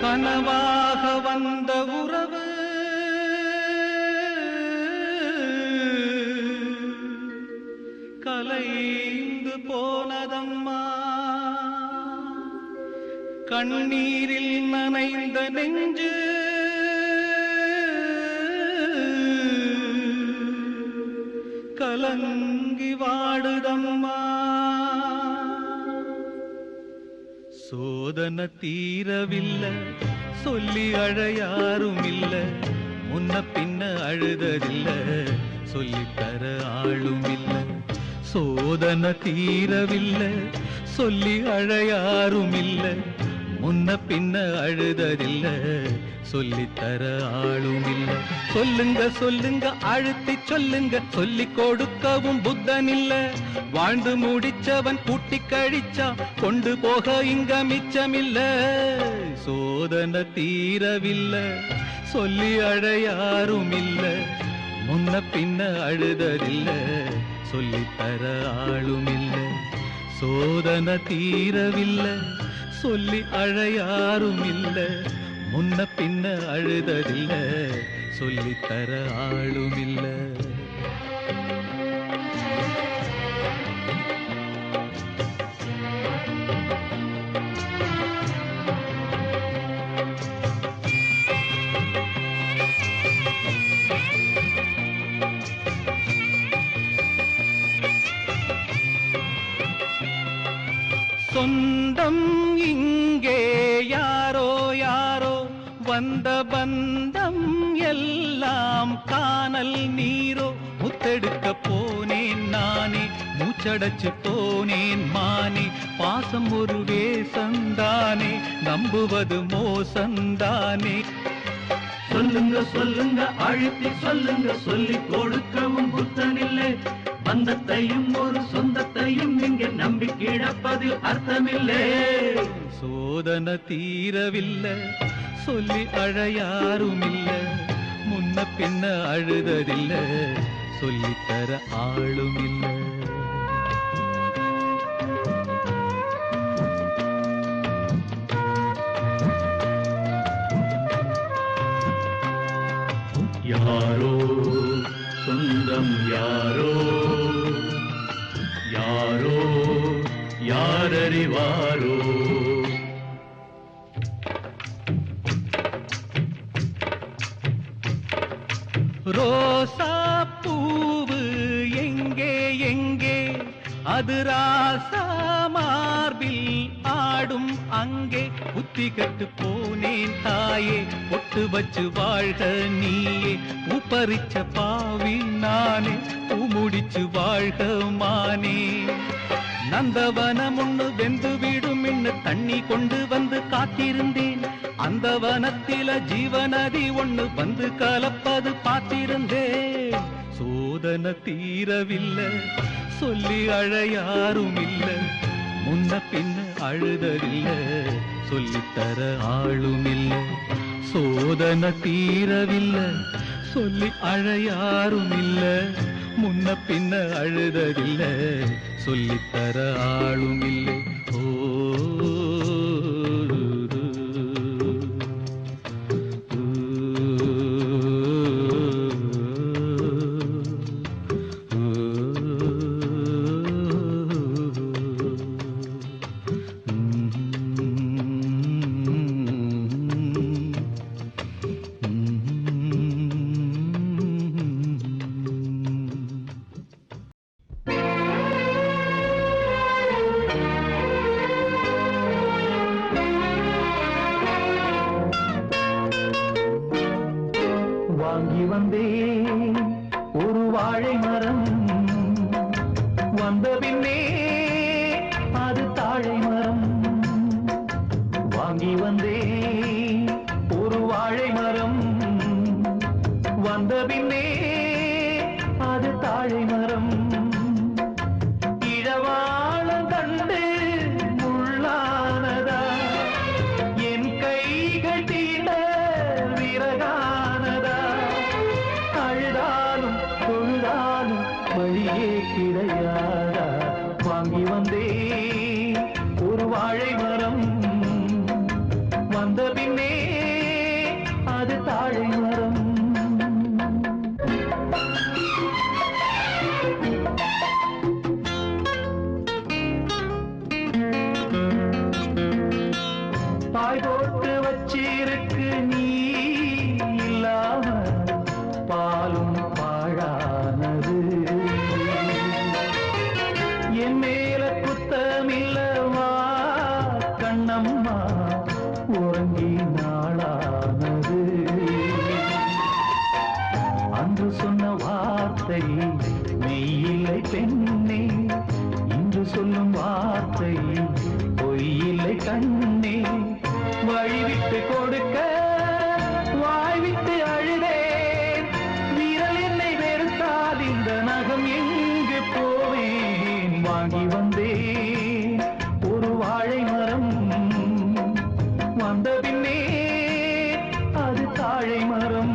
கனவாக வந்த உறவு கலைந்து போனதம்மா. கண்ணீரில் நனைந்த நெஞ்சு கலங்கி வாடுதம்மா. சோதனை தீரவில்லை, சொல்லி அழ யாரும் இல்ல. முன்ன பின்ன அழுததில்ல, சொல்லித்தர ஆளும் இல்ல. சோதனை தீரவில்லை, சொல்லி அழ யாரும் இல்ல. முன்ன பின்ன அழுததில்ல, சொல்லித்தர ஆளும் இல்ல. சொல்லுங்க சொல்லுங்க அழுத்தி சொல்லுங்க, சொல்லி கொடுக்கவும் புத்தன் இல்ல. வாழ்ந்து முடிச்சவன் கூட்டி கழிச்சா கொண்டு போக இங்க மிச்சமில்ல. சோதனை தீரவில்லை, சொல்லி அழ யாரும் இல்ல. முன்ன பின்ன அழுததில்ல, சொல்லித்தர ஆளும் இல்ல. சோதனை தீரவில்லை, சொல்லி அழ யாரும் இல்ல. முன்ன பின்ன அழுததில்ல, சொல்லித்தர ஆளும் இல்ல. சொந்தம் இங்கே யாரோ யாரோ, வந்த பந்தம் எல்லாம் காணல் நீரோ. முத்தெடுக்க போனேன் நானே, மூச்சடைச்சு போனேன் மானே. பாசம் ஒரு வேசந்தானே, நம்புவது மோசந்தானே. சொல்லுங்க சொல்லுங்க அழுத்தி சொல்லுங்க, சொல்லி கொடுக்கவும் புத்தனில்லை. பந்தத்தையும் ஒரு சொந்தத்தையும் இங்கே நம்பி கிடப்பதில் அர்த்தமில்லை. சோதனை தீரவில்லை, சொல்லி அழ யாரும் இல்ல. முன்ன பின்ன அழுததில்ல, சொல்லித்தர ஆளும் இல்ல. யாரோ சொந்தம் யாரோ யாரோ யாரறிவாரோ. ரோசா பூவு எங்கே எங்கே, அது ராசா மார்பில் ஆடும் அங்கே. புத்தி கட்டு போனேன் தாயே, பொட்டு வச்சு வாழ்க நீயே. பூப்பறிச்ச பாவி நானே, பூ முடிச்சு வாழ்க மானே. நந்தவனம் ஒண்ணு வெந்து விடும் இன்னு தண்ணி கொண்டு வந்து காத்திருந்தேன். அந்த வனத்தில ஜீவநதி ஒண்ணு வந்து கலப்பது பார்த்திருந்தேன். சோதனை தீரவில்லை, சொல்லி அழ யாரும் இல்ல. முன்ன பின்ன அழுததில்ல, சொல்லித்தர ஆளும் இல்ல. சோதனை தீரவில்லை, சொல்லி அழ யாரும் இல்ல. முன்ன பின்ன அழுததில்ல, சொல்லித்தர ஆளும் இல்லை. ஓ வாங்கி வந்தேன் ஒரு வாழை மரம், வந்த பின்னே அது தாழை மரம். வாங்கி வந்தேன் ஒரு வாழை மரம், வந்த பின்னே அது தாழை மரம். இழவாளம் கண்டு முள்ளானதா, என் கைகள் தீண்ட விறகானதா. அழுதாலும் தொழுதாலும் வழியே கிடையாதா. வாங்கி வந்தேன் ஒரு வாழை மரம், வந்த பின்னே வாய் போட்டு வச்சிருக்கு நீ இல்லாம பாலும் பாழானது. என் மேல குத்தமில்லவா கண்ணம்மா உறங்கி நாளானது. அன்று சொன்ன வார்த்தை மெய்யில்லை பெண்ணே, இன்று சொல்லும் வார்த்தை பொய்யில்லை கண்ணே. வழிவிட்டு கொடுக்க வாய்விட்டு அழுதேன், விரல் என்னை வெறுத்தால் இந்த நகம் எங்கு போவேன். வாங்கி வந்தேன் ஒரு வாழை மரம், வந்த பின்னே அது தாழை மரம்.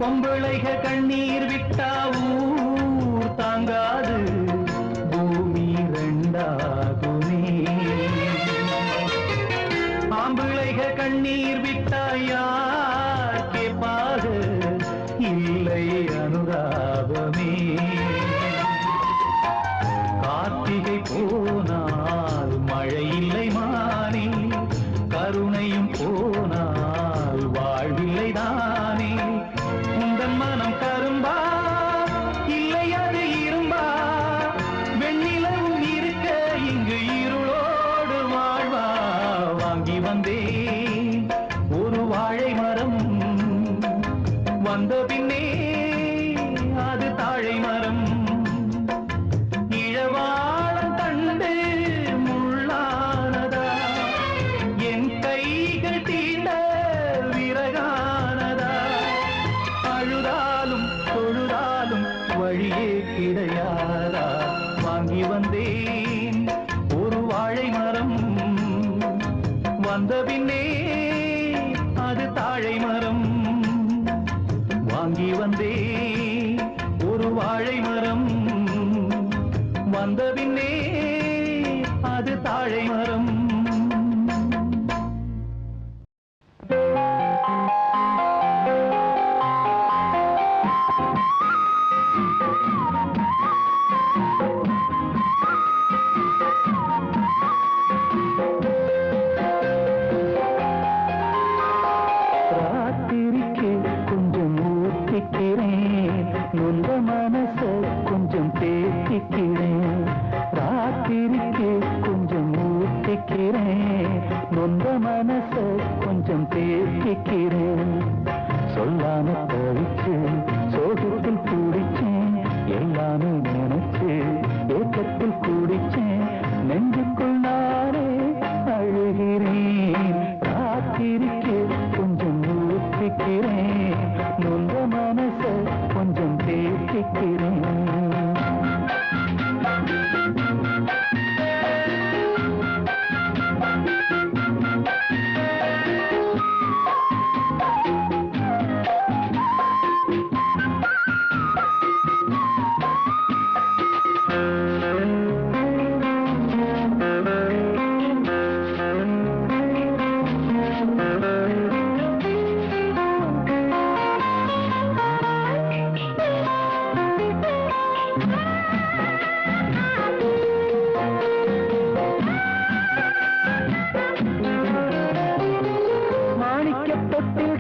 பொம்பளைக கண்ணீர் விட்டா ஊர் தாங்காது, பூமி ரெண்டாகுமே. ஆம்பிளைக கண்ணீர் விட்டா யார் கேட்பாது, இல்லை அனுதாபமே. கார்த்திகை போனால் மழை இல்லை மானே, கருணையும் போனால் வாழ்வில்லை தானே. உந்தன் மனம் கரும்பா இல்லை அது இரும்பா, வெண்ணிலவும் இருக்க இங்கு இருளோடு வாழ்வா. வாங்கி வந்தேன் ஒரு வாழை மரம், வந்த பின்னே அது தாழை மரம். இழவாழம் தண்டு முள்ளானதா, என் கைகள் தீண்ட விறகானதா. அழுதாலும் தொழுதாலும் வழியே கிடையாதா. வாங்கி வந்தேன் ஒரு வாழை மரம், வந்த பின்னே அது தாழை மரம். வாங்கி வந்தேன் ஒரு வாழை மரம், வந்த பின்னே அது தாழை மரம். நொந்த மனச கொஞ்சம் தேத்திக்கிறேன், ராத்திரிக்கு கொஞ்சம் ஊத்திக்கிறேன். நொந்த மனச கொஞ்சம் தேத்திக்கிறேன். சொல்லாம தவிச்சு சோகத்தில் குடிச்சேன், எல்லாமே நினைச்சு ஏக்கத்தில் குடிச்சேன். நெஞ்சுக்குள் நானே அழுகிறேன். ராத்திரிக்கு கொஞ்சம் ஊத்திக்கிறேன், நொந்த மனச கொஞ்சம் தேத்திக்கிறேன்.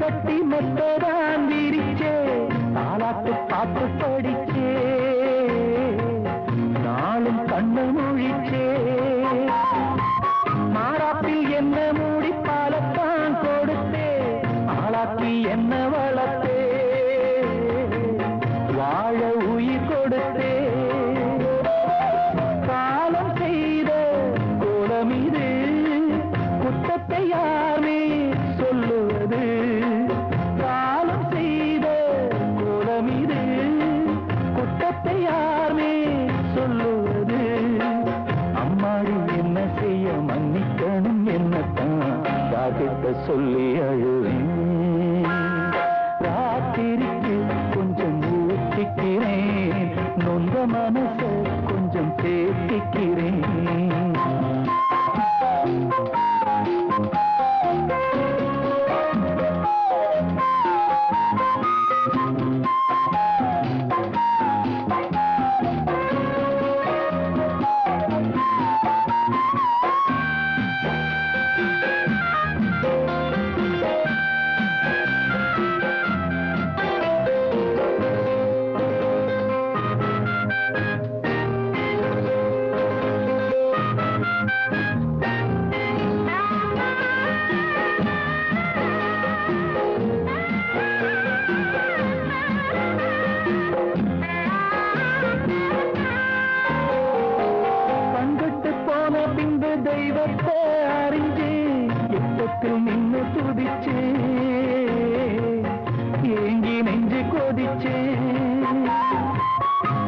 கட்டி மெத்ததான் விரிச்சே, தாலாட்டு பாட்டு படிச்சே, நாளும் கண்ணு முழிச்சே. மாறாப்பில் என்ன மூடி பாலத்தான் கொடுத்தே, ஆளாக்கி என்ன வளர்த்தே, வாழ உயிர் கொடுத்தே. காலம் செய்த கோலம் இது, குத்தத்தை யாமே சொல்லுவது. யார்கிட்ட சொல்லி அழுவேன் ராத்திரிக்கு கொஞ்சம் ஊத்திக்கிறேன் நொந்த மனச கொஞ்சம் தேத்திக்கிறேன் தெய்வத்தை அறிஞ்சு எட்டத்தில் நின்று துதிச்சே ஏங்கி நெஞ்சு கொதிச்சே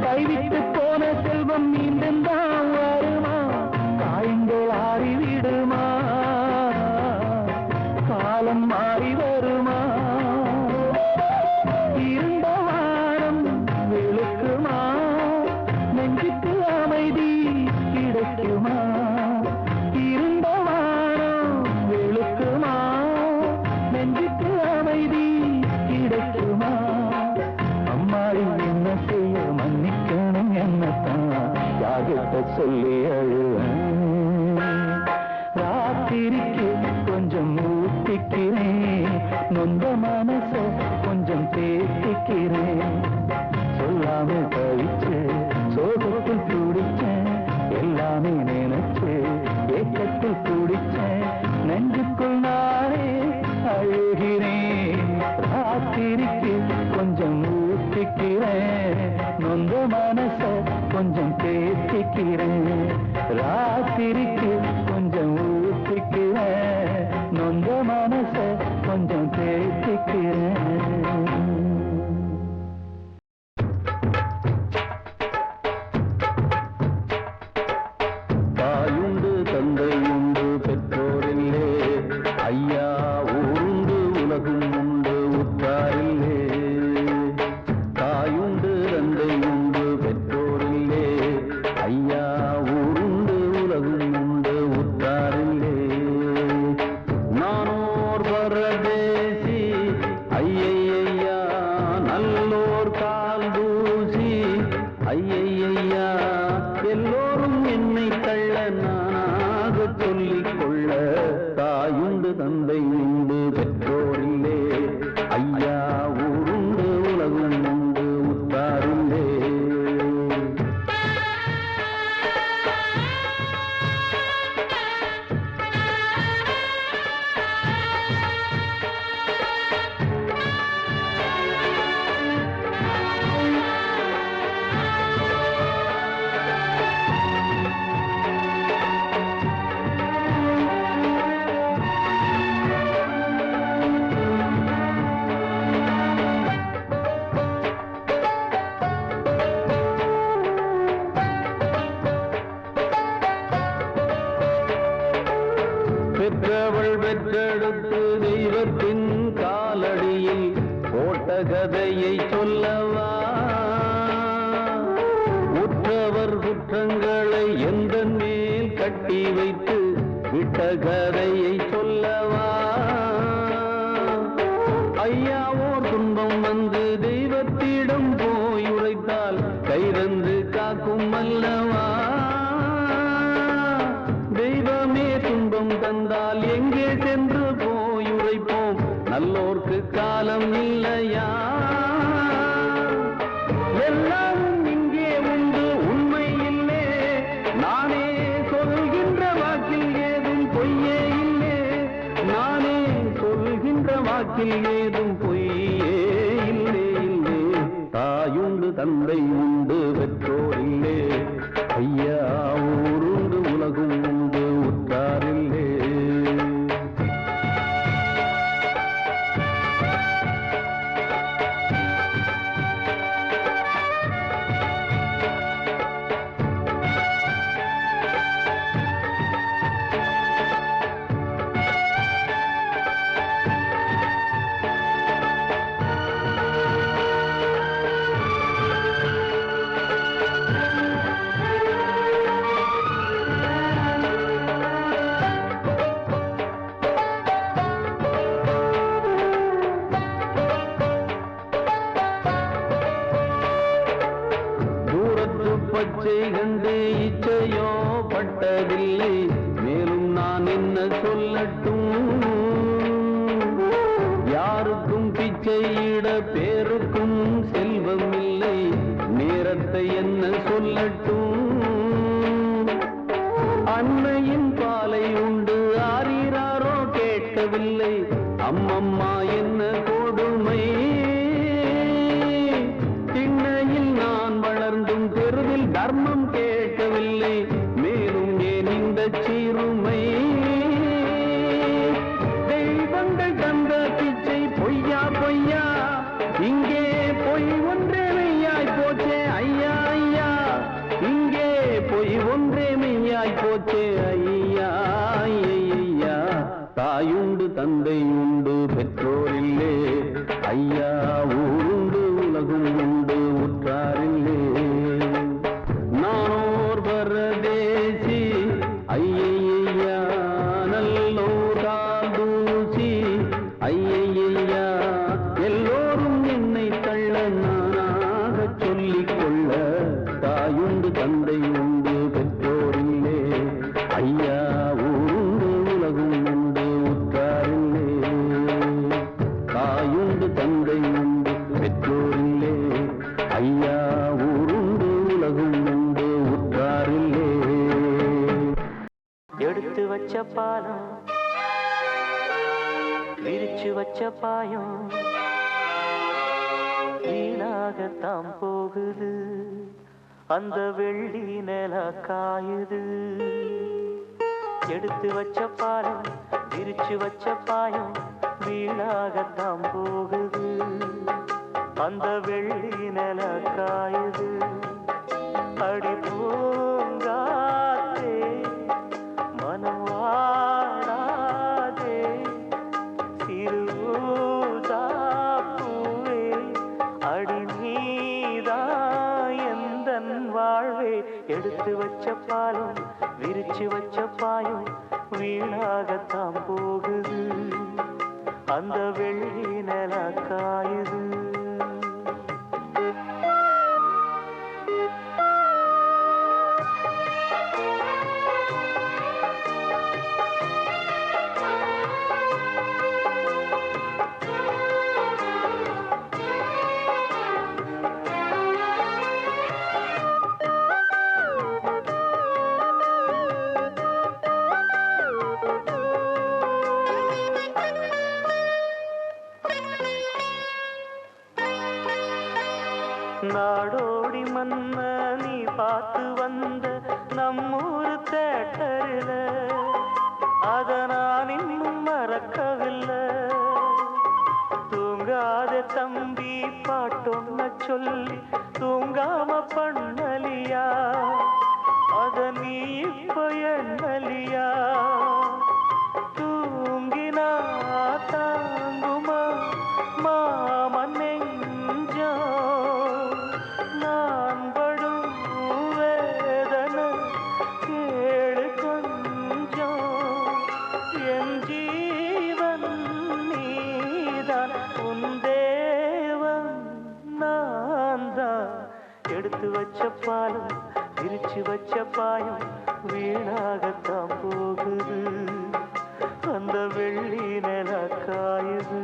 கைவிட்டு போன செல்வம் மீண்டும் தான் வருமா காயங்கள் ஆறிவிடுமா காலம் மாறி வருமா இருந்த வாரம் வெளுக்குமா நெஞ்சுக்கு அமைதி கிடைக்குமா சொல்லி அழுவேன் ராத்திரிக்கு கொஞ்சம் ஊத்திக்கிறேன் நொந்த மனச கொஞ்சம் தேத்திக்கிறேன் சொல்லாம தவிச்சு சோகத்தில் துடிச்சேன் எல்லாமே நினைச்சு ஏக்கத்தில் துடிச்சேன் நெஞ்சுக்குள் நானே அழுகிறேன் ராத்திரிக்கு கொஞ்சம் ஊத்திக்கிறேன் நொந்த மனச கொஞ்சம் தேத்திக்கிறேன் ராத்திரிக்கு கொஞ்சம் ஊத்திக்கிறேன் நொந்த மனச கொஞ்சம் தேத்திக்கிறேன் தாயுண்டு தந்தை உண்டு பெற்றோரில்லே ஐயா ஊருண்டு உலகும் உண்டு உற்றாரில்லே தாயுண்டு தந்தை உண்டு பெற்றோரில்லே ஐயா ஊருண்டு உலகும் உண்டு உற்றாரில்லே நானோர் பரதேசி ஐயையா நல்லோர் கால் தூசி ஐயையா எல்லோரும் என்னை தள்ள நானாக சொல்லிக் கொள்ள தாயுண்டு தந்தை உண்டு பெற்றோரில்லே ஐயா ஊருண்டு உலகும் உண்டு உற்றாரில்லே பெற்றவள் பெற்றெடுத்து தெய்வத்தின் காலடியில் போட்ட கதையை சொல்லவா உற்றவர் குற்றங்களை எந்த மேல் கட்டி வைத்து விட்ட கதையை சொல்லவா ஐயாவோர் துன்பம் வந்து தெய்வத்திடம் போய் உரைத்தால் கைரந்து காக்கும் அல்லவா தெய்வமே துன்பம் தந்தால் எங்கே சென்று போய் உரைப்போம் நல்லோர்க்கு காலம் இல்லையா எல்லாம் இங்கே உண்டு உண்மை இல்லே நானே சொல்கின்ற வாக்கில் ஏதும் பொய்யே இல்லே நானே சொல்கின்ற வாக்கில் ஏதும் பொய்யே இல்லே இல்லே தாயுண்டு தந்தை உண்டு பெற்றோரில்லே ஐயா ஊருண்டு உலகும் உண்டு உற்றாரில்லே என்ன சொல்லட்டும், யாருக்கும் பிச்சையிட பேருக்கும் செல்வம் இல்லை, நேரத்தை என்ன சொல்லட்டும். அன்னையின் பாலை உண்டு ஆரீராரோ கேட்கவில்லை, அம்மம்மா என்ன கொடுமை. திண்ணையில் நான் வளர்ந்தும் தெருவில் தர்மம் கேட்கவில்லை, மேலும் ஏன் இந்த சிறுமை. தெய்வங்கள் தந்த பிச்சை பொய்யா பொய்யா, இங்கே பொய் ஒன்றே மெய்யாய் போச்சே ஐயா ஐயா, இங்கே பொய் ஒன்றே மெய்யாய் போச்சே ஐயா ஐயா. தாயுண்டு தந்தை உண்டு பெற்றோரில்லே, ஐயா ஊருண்டு உலகம் உண்டு உற்றாரில்லே. நானோர் பரதேசி ஐயா, நல்லோர் கால் தூசி ஐயா, எல்லோரும் என்னை தள்ள நானாக சொல்லிக் கொள்ள. தாயுண்டு தந்தை உண்டு பெற்றோரில்லே, ஐயா ஊருண்டு உலகம் உண்டு உற்றாரில்லே. தாயுண்டு தந்தை உண்டு பெற்றோரில்லே, ஐயா ஊருண்டு உலகம் உண்டு உற்றாரில்லே. எடுத்து வச்ச பாலம் விரிச்சு வச்ச பாயம் வீணாகத்தான் போகுது, அந்த வெள்ளி நில காயுது. எடுத்து வச்ச பாலம் விரிச்சு வச்ச பாயம் வீணாகத்தான் போகுது, அந்த வெள்ளி நில காயுது. அடி பூங்காத்தே மனம் வாடாதே, சிறுதாப்பூவே அடி நீதான் எந்தன் வாழ்வே. எடுத்து வச்ச பாலம் விரிச்சு வச்ச பாயம் வீணாகத்தான் போகுது, அந்த வெள்ளி நில காயுது. நாடோடி மன்ன நீ பார்த்து வந்த நம்மூரு தேட்டரில, அத நான் இன்னும் மறக்கவில்லை. தூங்காத தம்பி பாட்டொன்ன சொல்லி தூங்காம பண்ணலியா, அத நீ இப்ப எண்ணலியா. தூங்கினா தாங்குமா மாமன் நெஞ்சோ, நான் படும் வேதனை கேளு கொஞ்சம். என் ஜீவன் நீதான், உன் தேவன் நான் தான். எடுத்து வச்ச பாலம் விரிச்சு வச்ச பாயம் வீணாகத்தான் போகுது, அந்த வெள்ளி நில காயுது.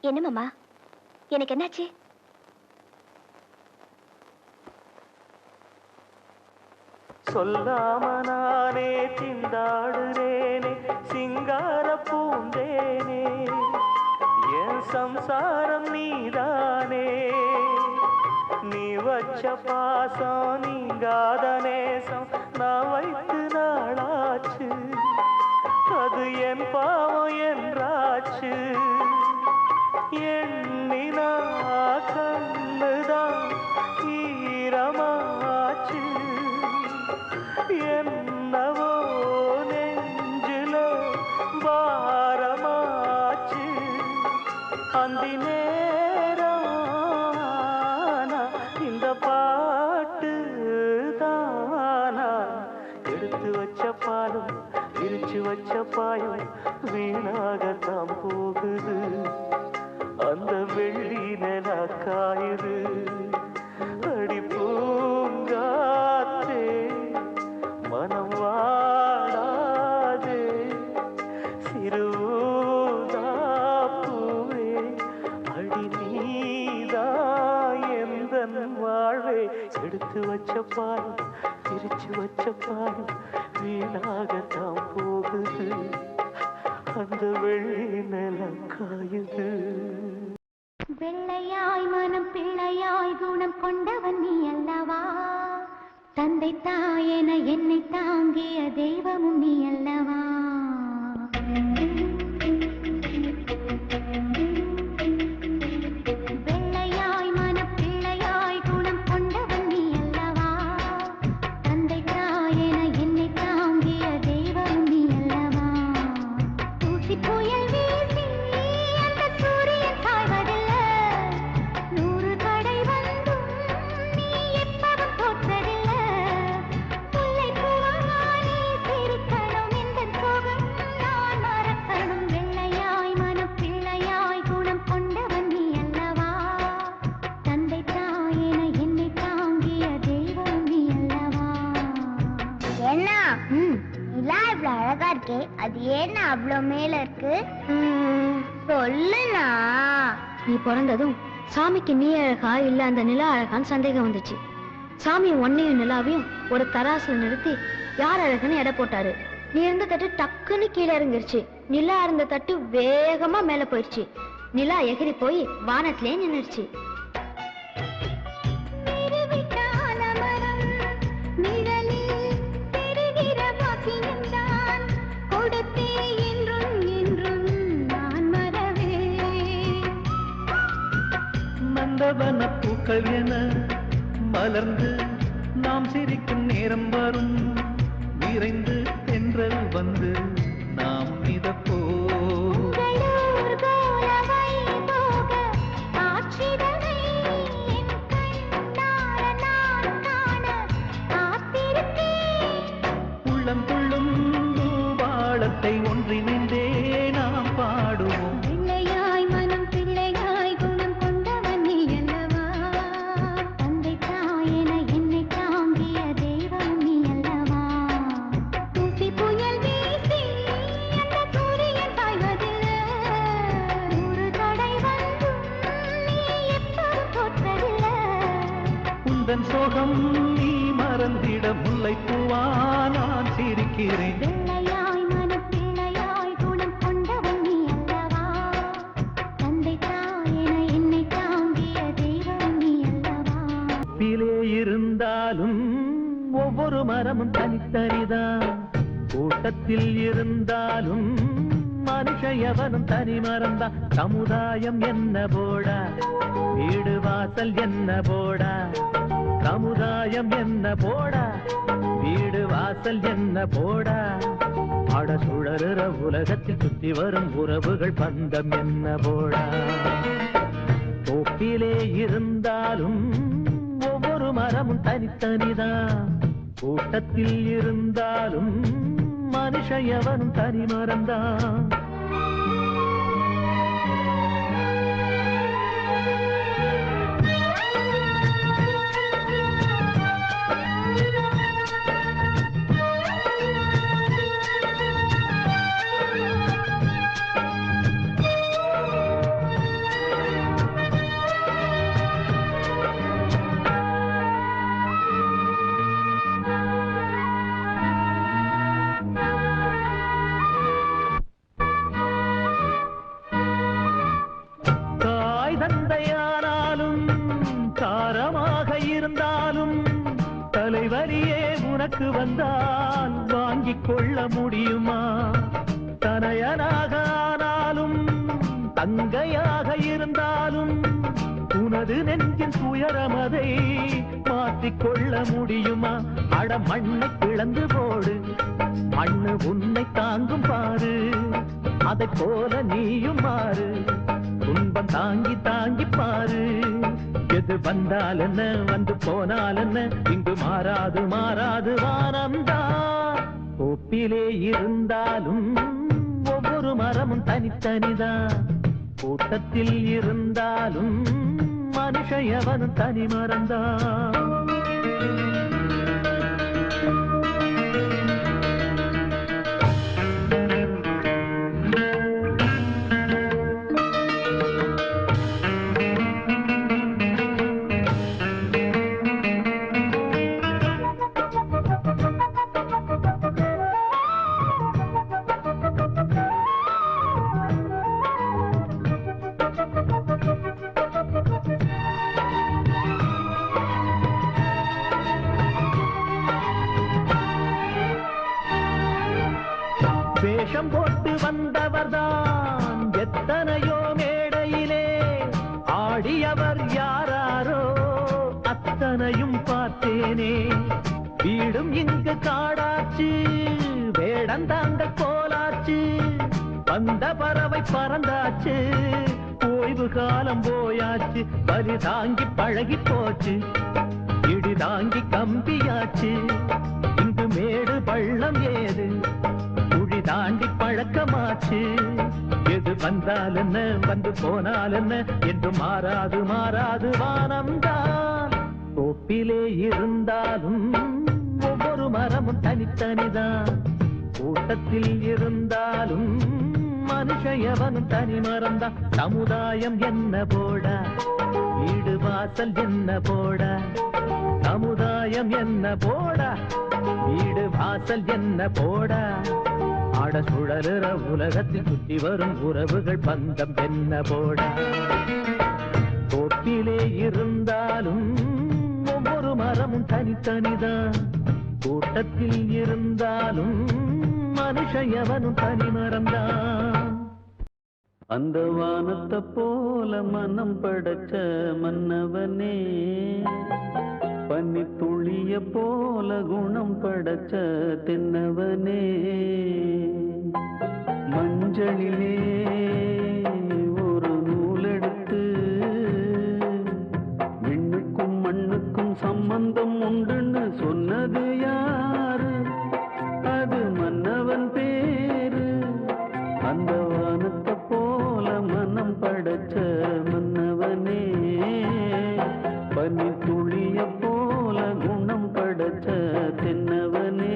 என்ன மாமா, எனக்கு என்னாச்சு? சொல்லாம நானே திண்டாடுறேனே சிங்கார பூந்தேனே, என் சம்சாரம் நீதானே. நீ வச்ச பாசம் நீங்காத நேசம் நான் வைத்து நாளாச்சு, அது என் பாவம் என்றா அந்தி நேரம் இந்த பாட்டு தானா எடுத்து வச்ச பாலும் விரிச்சு வச்ச பாயும் வீணாகத்தான் போகுது அந்த வெள்ளி நில காயுது அடி பூங்காத்தே மனம் வாடாதே சிறுதாப்பூவே அடி நீதா எந்தன் வாழ்வே எடுத்து வச்ச பாலும் பிரிச்சு வச்ச பாலும் வீணாகத்தான் போகுது அந்த வெள்ளி நிலம் காயுது வெள்ளையாய் மனம் பிள்ளையாய் குணம் கொண்டவன் நீ அல்லவா தந்தை தாயென என்னை தாங்கிய தெய்வமும் நீ அல்லவா வெள்ளையாய் மனம் பிள்ளையாய் குணம் கொண்டவன் நீ அல்லவா தந்தை தாயென என்னை தாங்கிய தெய்வமும் நீ அல்லவா தூசி புயல் வீசி அந்த சூரியன் சாய்வதில்லை நூறு தடை வந்தும் நீ எப்பவும் தோற்றதில்லை முல்லை பூவானே சிரிக்கணும் இந்த சோகம் நான் மறக்கணும் வெள்ளையாய் மனம் பிள்ளையாய் குணம் கொண்டவன் நீ அல்லவா தந்தை தாயென என்னை தாங்கிய தெய்வம் நீ அல்லவா என்ன நிலா இவ்வளவு அழகா இருக்கே அது ஏன்னா அவ்வளவு மேல இருக்கு சொல்லுனா நீ பிறந்ததும் சாமிக்கு நீ அழகா இல்ல அந்த நிலா அழகான்னு சந்தேகம் வந்துச்சு சாமி ஒன்னையும் நிலாவையும் ஒரு தராசுல நிறுத்தி யார் அழகுன்னு எடை போட்டாரு நீ இருந்த தட்டு டக்குன்னு கீழே இறங்கிருச்சு நிலா இருந்த தட்டு வேகமா மேல போயிடுச்சு நிலா எகிரி போய் வானத்திலே நின்னுடுச்சு நந்தவன பூக்கள் என மலர்ந்து நாம் சிரிக்கும் நேரம் வரும் விரைந்து தென்றல் வந்து நாம் மிதப்போ உள்ளம் துள்ளும் பூபாளத்தை ஒன்றிணைந்தே நாம் பாடுவோம் பிள்ளையாய் மனம் பிள்ளையாய் குணம் கொண்டவன் நீ அல்லவா தந்தை தாயென என்னை தாங்கிய தெய்வம் நீ அல்லவா தூசி புயல் வீசி அந்த சூரியன் சாய்வதில்லை நூறு தடை வந்தும் நீ எப்போதும் தோற்றதில்லை உந்தன் சோகம் நீ மறந்திட முல்லை பூவா நான் சிரிக்கிறேன் வெள்ளையாய் மனம் பிள்ளையாய் குணம் கொண்டவன் நீ அல்லவா தந்தை தாயென என்னை தாங்கிய தெய்வம் நீ அல்லவா பிலே இருந்தாலும் ஒவ்வொரு மரமும் தனித்தனிதான் கூட்டத்தில் இருந்தாலும் மனுஷ எவனும் தனி மறந்தான் சமுதாயம் என்ன போடா வீடு வாசல் என்ன போடா சமுதாயம் என்ன போடா வீடு வாசல் என்ன போடா அட சுழறுற உலகத்தில் சுற்றி வரும் உறவுகள் பந்தம் என்ன போடா தோப்பிலே இருந்தாலும் ஒவ்வொரு மரமும் தனித்தனிதான் கூட்டத்தில் இருந்தாலும் மனுஷ எவனும் தனி மறந்தான் தலைவலியே உனக்கு வந்தால் வாங்கிக் கொள்ள முடியுமா தனையனாக ஆனாலும் தங்கையாக இருந்தாலும் உனது நெஞ்சின் துயரமதை மாற்றிக்கொள்ள முடியுமா அட மண்ணை பிளந்து போடு மண்ணு உன்னை தாங்கும் பாரு அதை போல நீயும் மாறு துன்பம் தாங்கி தாங்கி பாரு. எது வந்தால் என்ன வந்து போனால் என்ன இங்கு மாறாது மாறாது வானம்தான். தோப்பிலே இருந்தாலும் ஒவ்வொரு மரமும் தனித்தனிதான். கூட்டத்தில் இருந்தாலும் மனுஷன் எவனும் தனி மறந்தான். வேஷம் போட்டு வந்தவர்தான் எத்தனையோ மேடையிலே ஆடியவர் யாராரோ அத்தனையும் பார்த்தேனே. வீடும் இங்கு காடாச்சு, வேடந்தாங்க கோலாச்சு, வந்த பறவை பறந்தாச்சு, ஓய்வு காலம் போயாச்சு, பலி தாங்கி பழகி போச்சு, இடி தாங்கி கம்பியாச்சு. இங்கு மேடு பள்ளம் ஏது குழி தாண்டி பழக்கமாச்சு. எது வந்தால் என்ன வந்து போனால் என்ன என்று மாறாது மாறாது வானம்தான். தோப்பிலே இருந்தாலும் ஒவ்வொரு மரமும் தனித்தனிதான். கூட்டத்தில் இருந்தாலும் மனுஷன் எவனும் தனி மறந்தான். சமுதாயம் என்ன போடா, வீடு வாசல் என்ன போடா, சமுதாயம் என்ன போடா, வீடு வாசல் என்ன போடா. ஆட சுழலுற உலகத்தில் சுற்றி வரும் உறவுகள் பந்தம் என்ன போடா. தோப்பிலே இருந்தாலும் ஒவ்வொரு மரமும் தனித்தனிதான். கூட்டத்தில் இருந்தாலும் மனுஷன் எவனும் தனி மறந்தான். அந்த வானத்தை போல மனம் படைச்ச மன்னவனே, பனி துளிய போல குணம் படைச்ச தென்னவனே, மஞ்சளிலே ஒரு நூலெடுத்து விண்ணுக்கும் மண்ணுக்கும் சம்பந்தம் உண்டுன்னு சொன்னது யாரு? அது மன்னவன் பேரு. அந்த வானத்தை போல மனம் படைச்ச மன்னவனே, பனி துளிய போல குணம் படைச்ச தென்னவனே.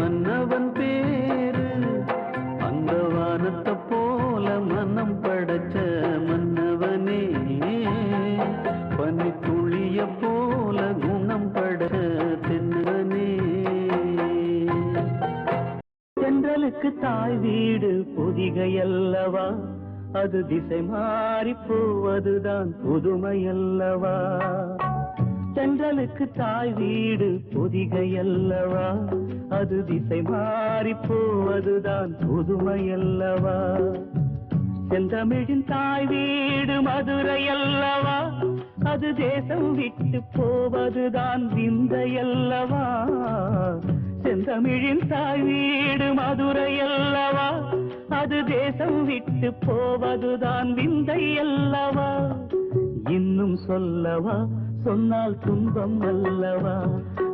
மன்னவன் பேரு. அந்த வானத்தை போல மனம் படைச்ச மன்னவனே, பனித்துளிய போல குணம் படைச்ச தென்னவனே. தென்றலுக்கு தாய் வீடு பொதிகையல்லவா, அது திசை மாறி போவதுதான் புதுமையல்லவா. தென்றலுக்கு தாய் வீடு பொதிகையல்லவா, அது திசை மாறி போவதுதான் புதுமையல்லவா. செந்தமிழின் தாய் வீடு மதுரையல்லவா, அது தேசம் விட்டு போவதுதான் விந்தையல்லவா. செந்தமிழின் தாய் வீடு மதுரையல்லவா, அது தேசம் விட்டு போவதுதான் விந்தையல்லவா. இன்னும் சொல்லவா, சொன்னால் துன்பம் அல்லவா.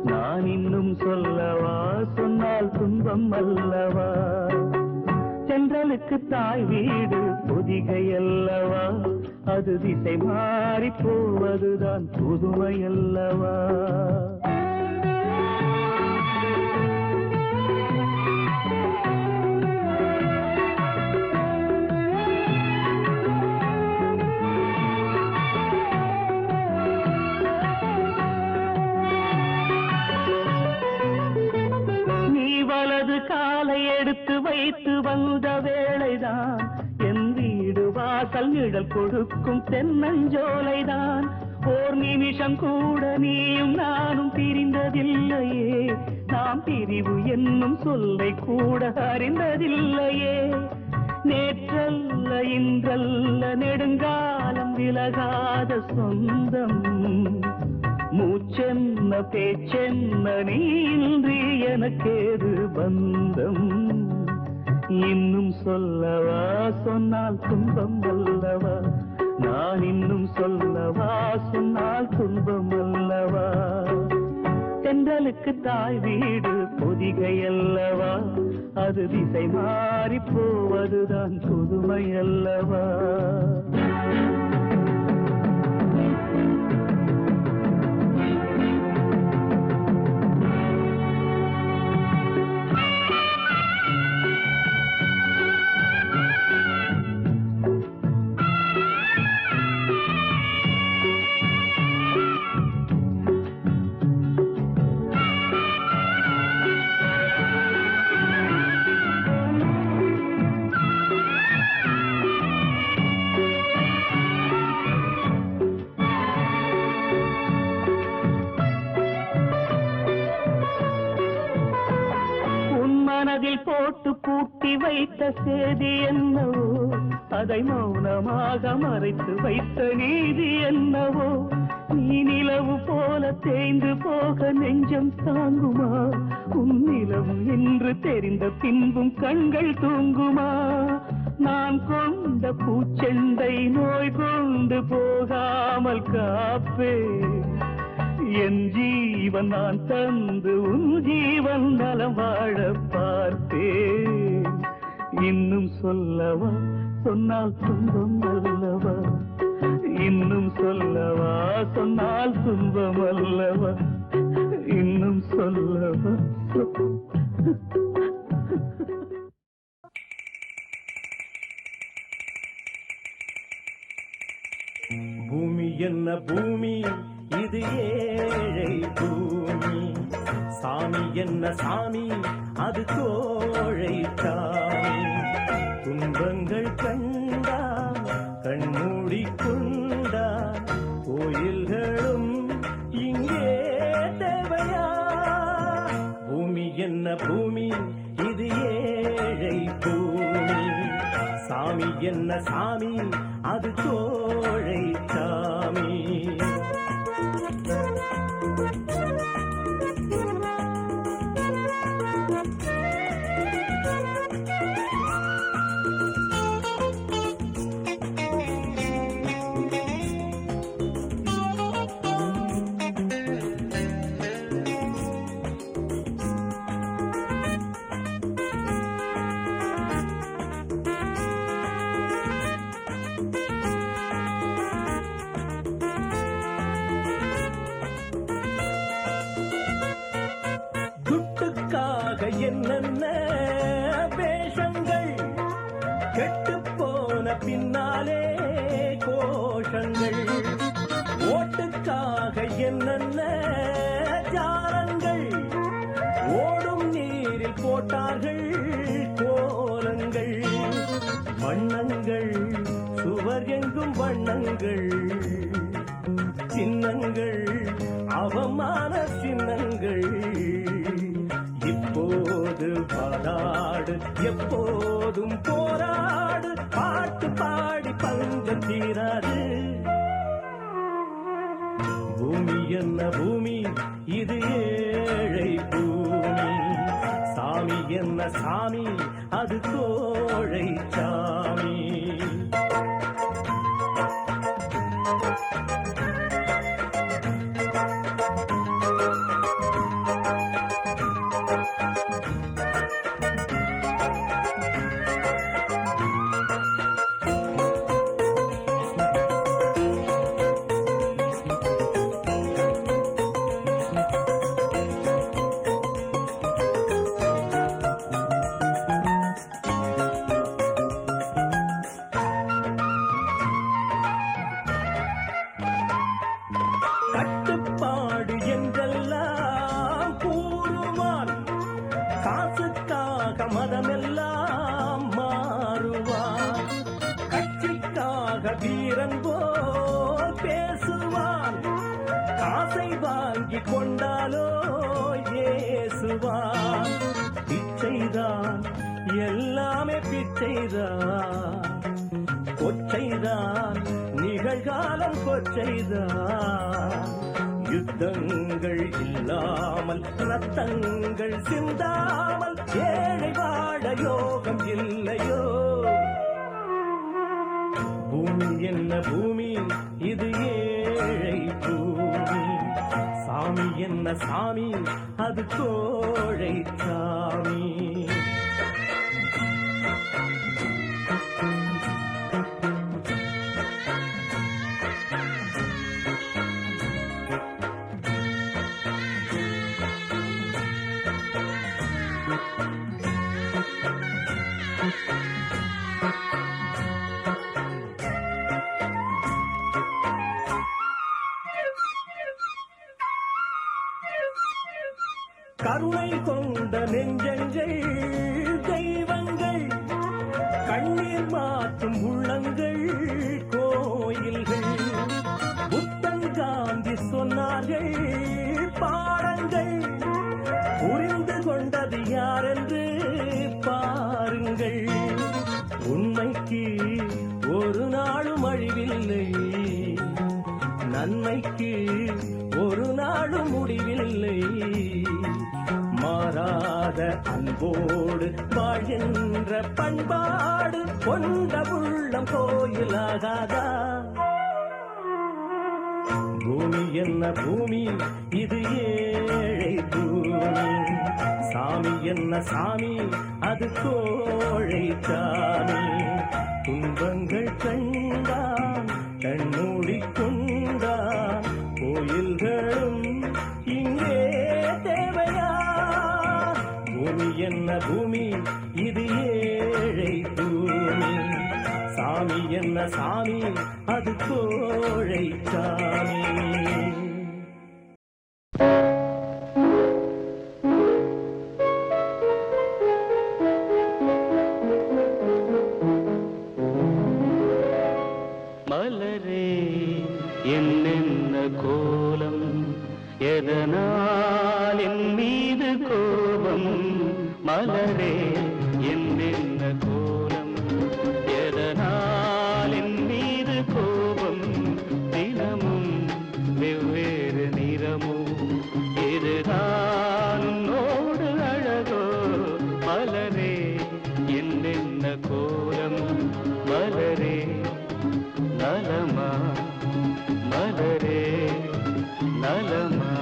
நான் இன்னும் சொல்லவா, சொன்னால் துன்பம் அல்லவா. தென்றலுக்கு தாய் வீடு பொதிகையல்லவா, அது திசை மாறி போவதுதான் புதுமையல்லவா. காலை எடுத்து வைத்து வந்த வேளைதான் என் வீடு வாசல் நிழல் கொடுக்கும் தென்னஞ்சோலைதான். ஓர் நிமிஷம் கூட நீயும் நானும் பிரிந்ததில்லையே, நாம் பிரிவு என்னும் சொல்லை கூட அறிந்ததில்லையே. நேற்றல்ல இன்றல்ல நெடுங்காலம் விலகாத சொந்தம், மூச்சென்ன பேச்சென்ன நீன்றி எனக்கேது பந்தம். இன்னும் சொல்லவா, சொன்னால் துன்பம் அல்லவா. நான் இன்னும் சொல்லவா, சொன்னால் துன்பம் அல்லவா. தென்றலுக்கு தாய் வீடு பொதிகையல்லவா, அது திசை மாறி போவதுதான் புதுமையல்லவா. மனதில் போட்டு பூட்டி வைத்த சேதி என்னவோ, அதை மௌனமாக மறைத்து வைத்த நீதி என்னவோ. நீ நிலவு போல தேய்ந்து போக நெஞ்சம் தாங்குமா, உன் நிலவு என்று தெரிந்த பின்பும் கண்கள் தூங்குமா. நான் கொண்ட பூச்செண்டை நோய் கொண்டு போகாமல் காப்பே, என் ஜீவன் நான் தந்து உன் ஜீவன் நலம் வாழ பார்த்தேன். இன்னும் சொல்லவா, சொன்னால் துன்பம் அல்லவா. இன்னும் சொல்லவா, சொன்னால் துன்பம் அல்லவா. இன்னும் சொல்லவா. பூமி என்ன பூமி, இது ஏழை பூமி. சாமி என்ன சாமி, அது கோழை சாமி. துன்பங்கள் கண்டா கண்மூடி கொண்டா, கோயில்களும் இங்கே தேவையா. பூமி என்ன பூமி, இது ஏழை பூமி. சாமி என்ன சாமி, அது கோழை சாமி. என்னென்ன வேஷங்கள், கெட்டுப் போன பின்னாலே கோஷங்கள், ஓட்டுக்காக என்னென்ன ஜாலங்கள், ஓடும் நீரில் போட்டார்கள் கோலங்கள், வண்ணங்கள் சுவர் எங்கும் வண்ணங்கள், சின்னங்கள் அவமான சின்னங்கள். இப்போது பாடாடு எப்போதும் போராடு, பாட்டு பாடி பஞ்சம் தீராது. பூமி என்ன பூமி, இது ஏழை பூமி. சாமி என்ன சாமி, அது கோழை சாமி. கட்டுப்பாடு என்றெல்லாம் கூறுவான், காசுக்காக மதமெல்லாம் மாறுவான், கட்சிக்காக வீரன் போல் பேசுவான், காசை வாங்கி கொண்டாலோ ஏசுவான். பிச்சைதான் எல்லாமே பிச்சைதான், கொச்சைதான் நிகழ்காலம் கொச்சைதான். யுத்தங்கள் இல்லாமல் ரத்தங்கள் சிந்தாமல் ஏழை வாழ யோகம் இல்லையோ. பூமி என்ன பூமி, இது ஏழை பூமி. சாமி என்ன சாமி, அது கோழை சாமி. கருணை கொண்ட நெஞ்சங்கள் தெய்வங்கள், கண்ணீர் மாற்றும் உள்ளங்கள் கோயில்கள். புத்தன் காந்தி சொன்னார்கள் பாடங்கள், புரிந்து கொண்டது யாரென்று பாருங்கள். உண்மைக்கு ஒரு நாளும் அழிவில்லை, நன்மைக்கு ஒரு நாளும் முடிவில்லை. மாறாத அன்போடு வாழ்கின்ற பண்பாடு கொண்ட உள்ளம் கோயிலாகாதா. பூமி என்ன பூமி, இது ஏழை பூமி. சாமி என்ன சாமி, அது கோழை சாமி. துன்பங்கள் கண்டான் கண்மூடி கொண்டான், கோயில்களும் இங்கே தேவையா. பூமி என்ன பூமி, இது ஏழை பூமி. சாமி என்ன சாமி, அது கோழை சாமி. மலரே என்னென்ன கோலம், எதனால் என் மீது கோபம். மலரே என்னென்ன கோலம், எதனால் என் மீது கோபம். தினமும் வெவ்வேறு நிறமும், இதுதான் உன்னோடு அழகோ. மலரே என்னென்ன கோலம், மலரே நலமா, மலரே நலமா.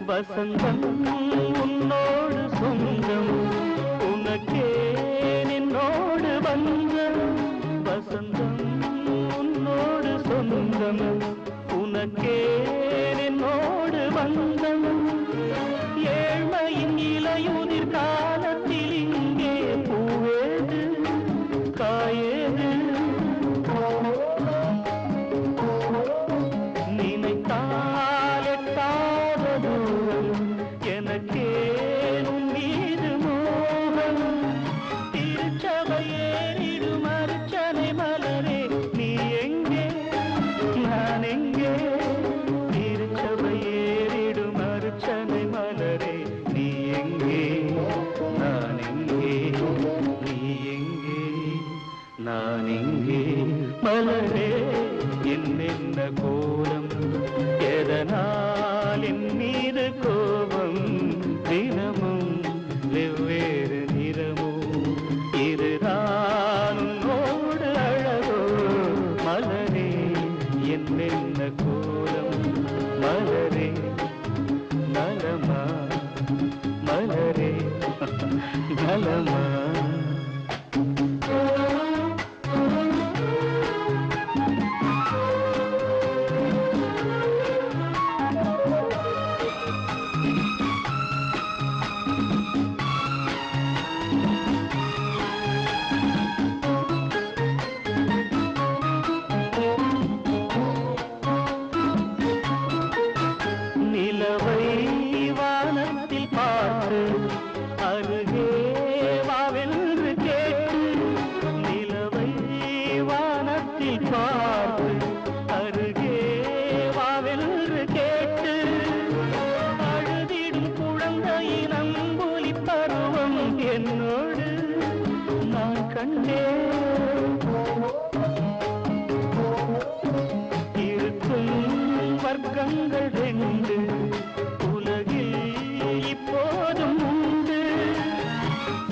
வசந்தம் உன்னோடு சொந்தம் உனக்கே நின்னோடு வந்தம் வசந்தம் உன்னோடு சொந்தம் உனக்கே நின்னோடு வந்தம் ஏழ்மையின் இலையுதிர் காலத்தில் இங்கே பூவேது காயேது நினைத்தால் எட்டாத தூரம் எனக்கே உன் மீது மோகம் திருச்சபையேறிடும் அர்ச்சனை மலரே நீ எங்கே நான் எங்கே திருச்சபையேறிடும் அர்ச்சனை மலரே நீ எங்கே நான் எங்கே நீ எங்கே நான் எங்கே மலரே என்னென்ன கோலம் எதனால் என் மீது கோபம் தினமும் வெவ்வேறு நிறமும் இதுதான் உன்னோடு அழகோ மலரே என்னென்ன கோலம் மலரே நலமா மலரே நலமா நிலவை வானத்தில் பார்த்து அருகே வாவென்று கேட்டு நிலவை வானத்தில் பார்த்து அருகே வாவென்று கேட்டு அழுதிடும் குழந்தையின் அம்புலி பருவம் என்னோடு நான் கண்டேன் இருக்கும் வர்க்கங்கள் ரெண்டு உலகில் இப்போதும் உண்டு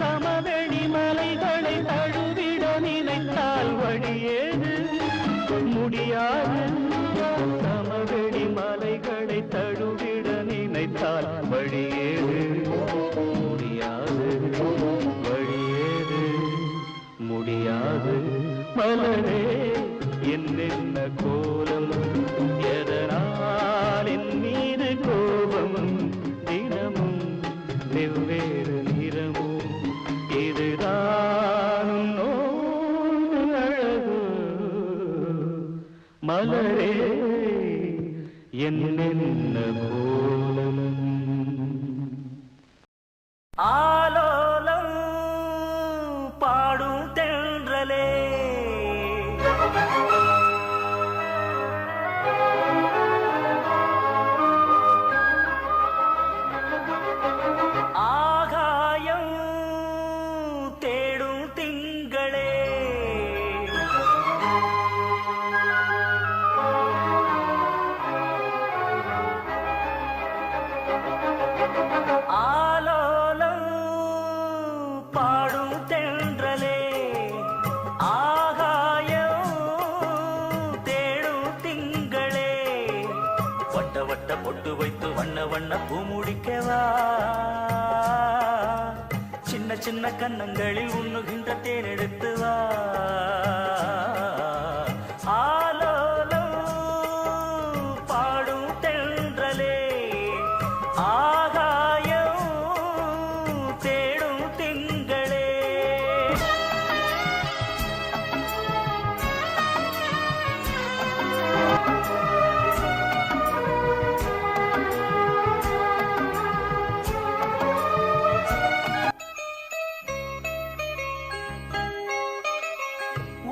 சமவெளி மலைகளை தழுவிட நினைத்தால் வழியேது முடியாது சமவெளி மலைகளை தழுவிட நினைத்தால் வழியேது முடியாது வழியேது முடியாது மலரே என்னென்ன கோலம் எதனால் என் மீது கோபம் தினமும் வெவ்வேறு நிறமும் இதுதான் உன்னோடு அழகு மலரே என்னென்ன கோலம் ஆலோலம் பாடும் தென்றலே ஆகாயம் தேடும் திங்களே ஆலோலம் பாடும் தென்றலே ஆகாயம் தேடும் திங்களே வட்ட வட்ட பொட்டு வைத்து வண்ண வண்ண பூ முடிக்கவா சின்ன சின்ன கன்னங்களில் உண்ணுகின்ற தேன் எடுத்து வா ஆலோலம் பாடும் தென்றலே ஆகாயம் தேடும் திங்களே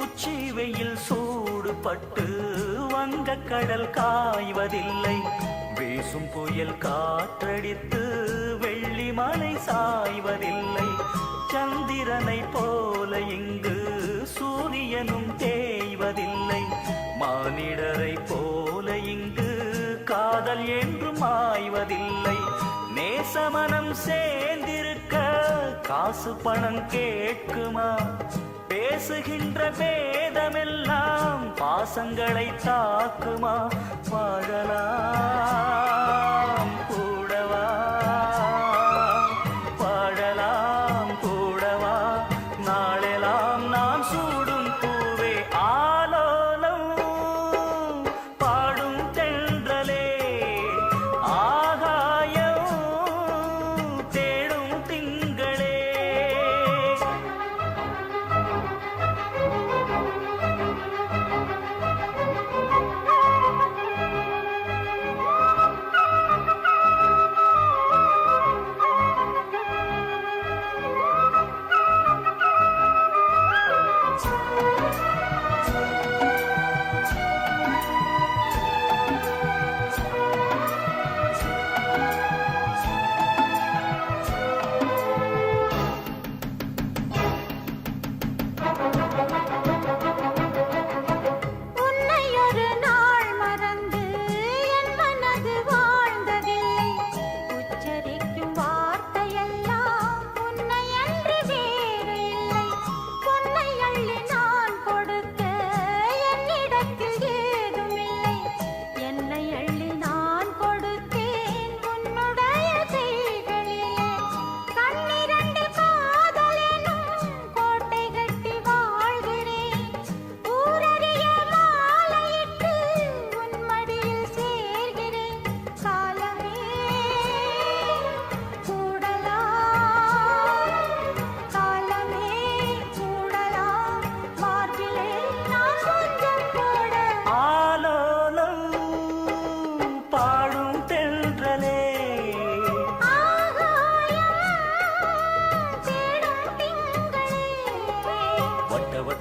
உச்சி வெயில் சூடுபட்டு வங்கக் கடல் காய்வதில்லை வீசும் புயல் காற்றடித்து வெள்ளி மலை சாய்வதில்லை சந்திரனை போல இங்கு சூரியனும் தேய்வதில்லை மானிடரை போல இங்கு காதல் என்றும் ஆய்வதில்லை நேசமனம் சேர்ந்திருக்க காசு பணம் கேட்குமா பேசுகின்ற பேதமெல்லாம் பாசங்களை தாக்குமா வாழலாம் கூடவா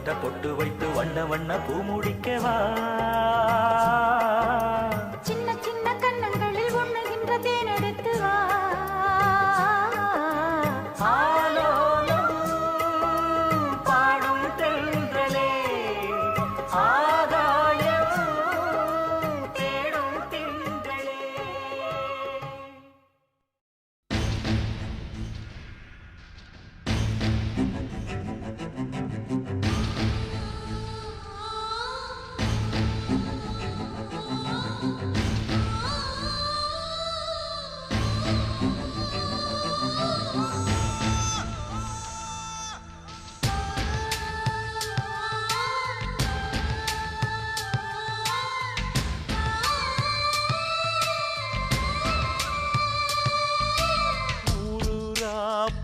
வட்ட பொட்டு வைத்து வண்ண வண்ண பூ முடிக்கவா சின்ன சின்ன கண்ணங்களில் உண்ணுகின்ற தேனெடுத்து வா பாடும் தென்றலே ஆகாயம் தேடும் திங்களே.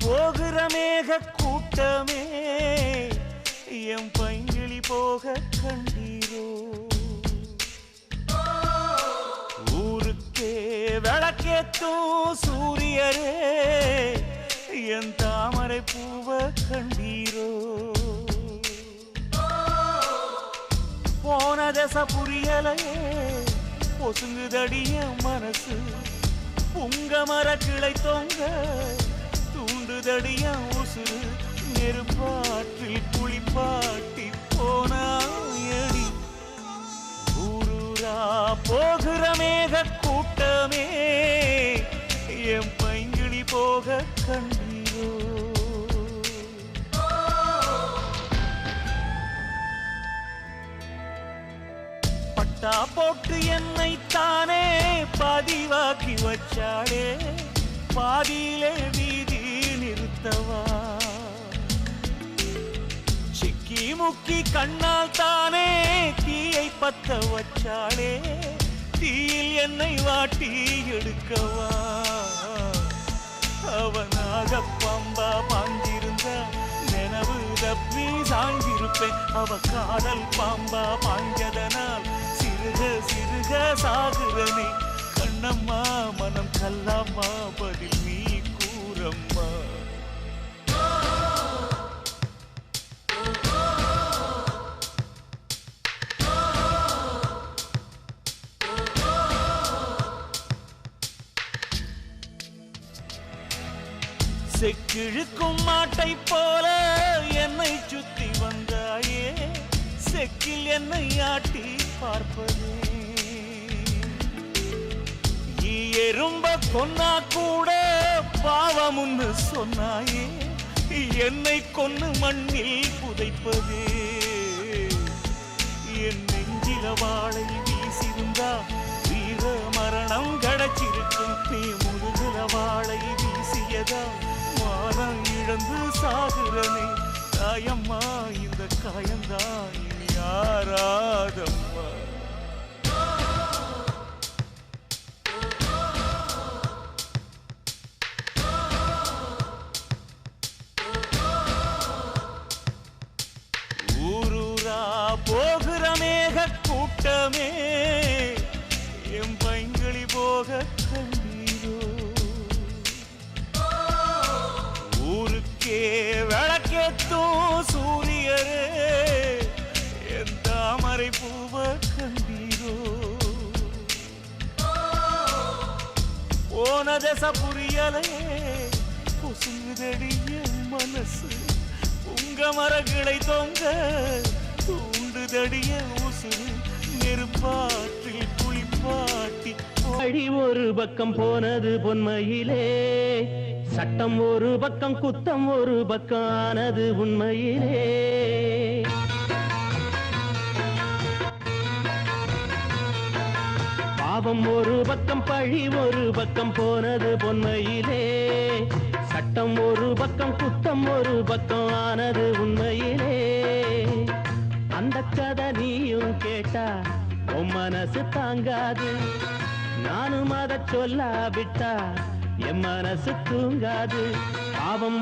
போகிற மேக கூட்டமே எம் பைங்கிளி போக கண்டீரோ ஊருக்கே விளக்கேத்தும் சூரியரே என் தாமரை பூவ கண்டீரோ போன தசை புரியலையே பொசுங்குதடிய மனசு புங்க மர கிளை தொங்க தூண்டுதடியா உசுறு நெருப்பாற்றில் குளிப்பாட்டி போனாயடி ஊரூரா போகிற மேக கூட்டமே என் பைங்கிளி போக கண்டீரோ பட்டா போட்டு என்னை தானே பதிவாக்கி வச்சாளே பாதியிலே வீதி நிறுத்தவா சிக்கி முக்கி கண்ணால் தானே தீயை பத்த வச்சாளே தீயில் என்னை வாட்டி எடுக்கவா அவனாக பம்பா பாஞ்சிருந்த நினைவு தப்பி சாஞ்சிருப்பேன் அவ காதல் பாம்பா பாஞ்சதனால் சிறுக சிறுக சாகுறனே கண்ணம்மா மனம் கல்லாமா பதில் நீ கூறம்மா செக்கிழுக்கும் மாட்டை போல என்னை சுத்தி வந்தாயே செக்கில் என்னை ஆட்டி பார்ப்பதே எறும்ப கொன்னா கூட பாவமுன்னு சொன்னாயே என்னை கொன்னு மண்ணில் புதைப்பதே என் நெஞ்சில வாழை வீசிருந்தா வீர மரணம் கிடைச்சிருக்கும் நீ முதுகுல வாழை வீசியதா மானம் இழந்து சாகுறனே தாயம்மா இந்த காயந்தான் இனி யாராதம்மா ஊரூரா போகிற மேக கூட்டமே எம் பைங்கிளி போக கண்டீரோ ஊருக்கே விளக்கேத்தும் சூரியரே என் தாமரை பூவ கண்டீரோ போன தசை புரியலையே பொசுங்குதடிய மனசு உங்க மரங்களை தொங்க தூண்டுதடிய உசுறு நெருப்பாற்றில் குளிப்பாட்டி அடி ஒரு பக்கம் போனது பொன்மையிலே சட்டம் ஒரு பக்கம் குத்தம் ஒரு பக்கம் ஆனது உண்மையிலே பாவம் ஒரு பக்கம் பழி ஒரு பக்கம் போனது பொன்மையிலே சட்டம் ஒரு பக்கம் குத்தம் ஒரு பக்கம் ஆனது உண்மையிலே அந்த கதை நீயும் கேட்டா உன் மனசு தாங்காது நானும் அதை சொல்லாவிட்டா என் மனசு தூங்காது பாவம்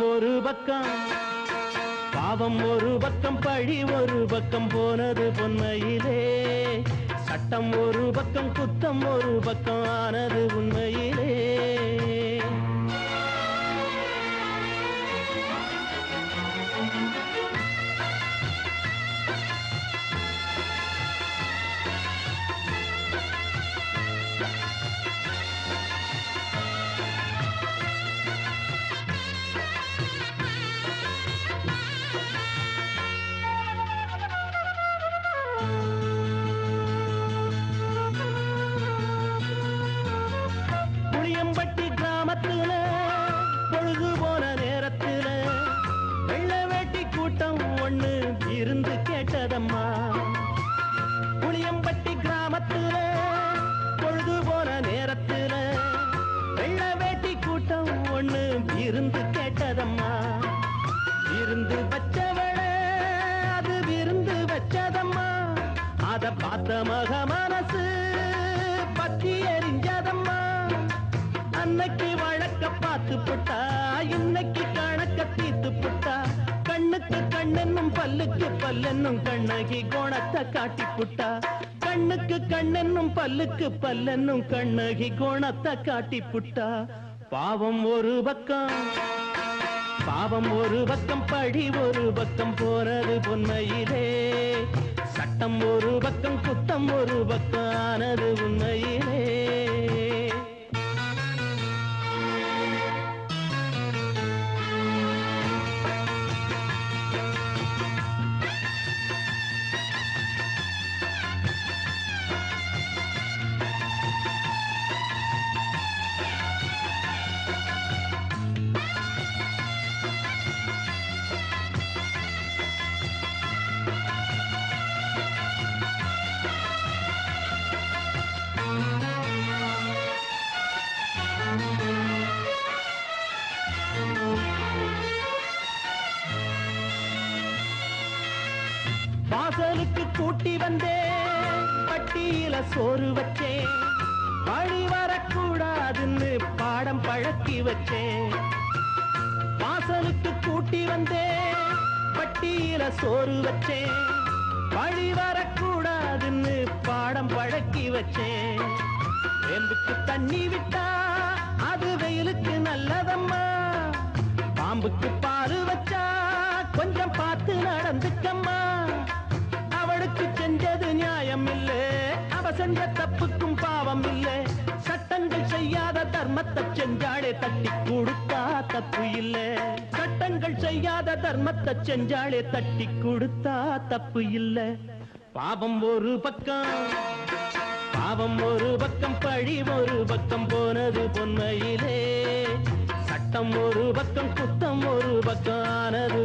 ஒரு பக்கம் பழி ஒரு பக்கம் போனது பொன்மையிலே சட்டம் ஒரு பக்கம் குத்தம் ஒரு பக்கம் ஆனது உண்மையிலே அன்னைக்கு வழக்க பார்த்து புட்டா இன்னைக்கு கணக்க தீத்து புட்டா கண்ணுக்கு கண்ணென்னும் பல்லுக்கு பல்லென்னும் கண்ணகி கோணத்தை காட்டி புட்டா கண்ணுக்கு கண்ணென்னும் பல்லுக்கு பல்லென்னும் கண்ணகி கோணத்தை காட்டி புட்டா பாவம் ஒரு பக்கம் பழி ஒரு பக்கம் போனது பொன்மையிலே சட்டம் ஒரு பக்கம் குத்தம் ஒரு பக்கம் ஆனது உண்மையிலே வாசலுக்கு கூட்டி வந்தேன் பட்டியில சோறு வச்சேன் வழி வரக்கூடாதுன்னு பாடம் பழக்கி வச்சேன் வாசலுக்கு கூட்டி வந்தேன் பட்டியில சோறு வச்சேன் வழி வரக்கூடாதுன்னு பாடம் பழக்கி வச்சேன் வேம்புக்கு தண்ணி விட்டா அது வெயிலுக்கு நல்லதம்மா பாம்புக்கு பாரு வச்சா கொஞ்சம் பார்த்து நடந்துக்கம்மா அவளுக்கு செஞ்சது நியாயம் இல்லை அவ செஞ்ச தப்புக்கும் பாவம் இல்லை சட்டங்கள் செய்யாத தர்மத்தை செஞ்சாலே தட்டி கொடுத்தா தப்பு இல்லை சட்டங்கள் செய்யாத தர்மத்தை செஞ்சாலே தட்டி கொடுத்தா தப்பு இல்லை பாவம் ஒரு பக்கம் பழி ஒரு பக்கம் போனது பொன்மையிலே சட்டம் ஒரு பக்கம் குத்தம் ஒரு பக்கம் ஆனது